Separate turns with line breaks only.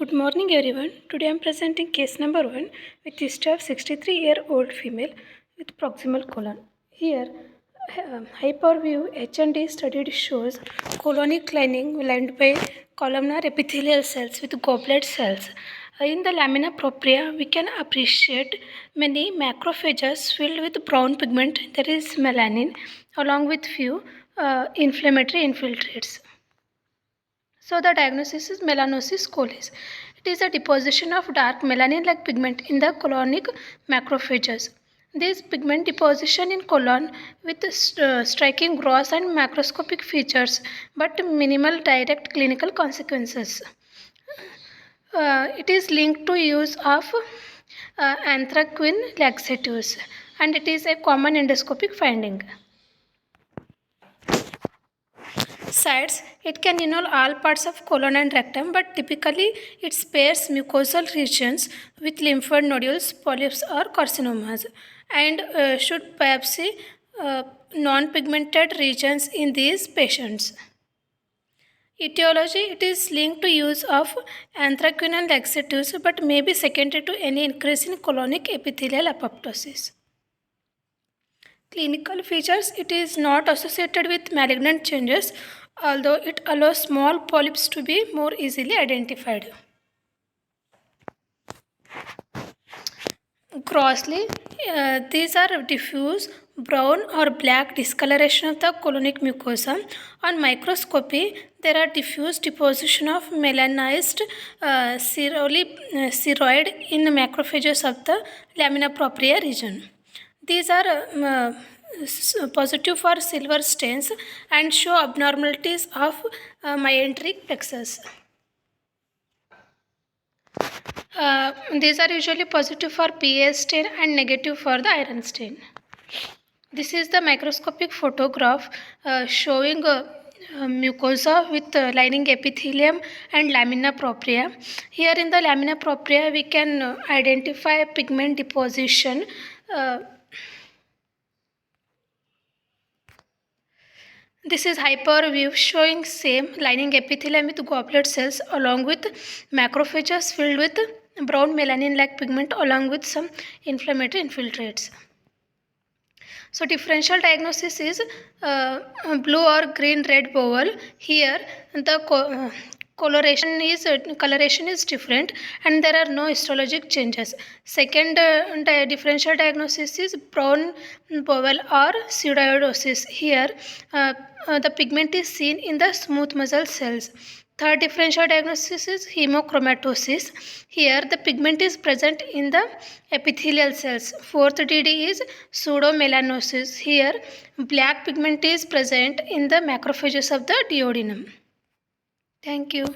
Good morning everyone. Today I am presenting case number 1 with history of 63-year-old female with proximal colon. Here, hyperview H&D study shows colonic lining lined by columnar epithelial cells with goblet cells. In the lamina propria, we can appreciate many macrophages filled with brown pigment, that is melanin, along with few inflammatory infiltrates. So the diagnosis is melanosis colis. It is a deposition of dark melanin-like pigment in the colonic macrophages. This pigment deposition in colon with striking gross and macroscopic features but minimal direct clinical consequences. It is linked to use of anthraquin laxatives and it is a common endoscopic finding. Sites, it can involve all parts of colon and rectum, but typically it spares mucosal regions with lymphoid nodules, polyps or carcinomas, and should biopsy non-pigmented regions in these patients. Etiology, it is linked to use of anthraquin and laxatives but may be secondary to any increase in colonic epithelial apoptosis. Clinical features, it is not associated with malignant changes, although it allows small polyps to be more easily identified. Grossly, these are diffuse brown or black discoloration of the colonic mucosa. On microscopy, there are diffuse deposition of melanized spheroid in the macrophages of the lamina propria region. These are positive for silver stains and show abnormalities of mesenteric plexus. These are usually positive for Pa stain and negative for the iron stain. This is the microscopic photograph showing mucosa with lining epithelium and lamina propria. Here in the lamina propria we can identify pigment deposition. This is hyperview showing same lining epithelium with goblet cells along with macrophages filled with brown melanin-like pigment along with some inflammatory infiltrates. So differential diagnosis is blue or green red bowel. Here the coloration is different and there are no histologic changes. Second differential diagnosis is brown bowel or pseudoiodosis. Here the pigment is seen in the smooth muscle cells. Third differential diagnosis is hemochromatosis. Here the pigment is present in the epithelial cells. Fourth DD is pseudomelanosis. Here black pigment is present in the macrophages of the duodenum. Thank you.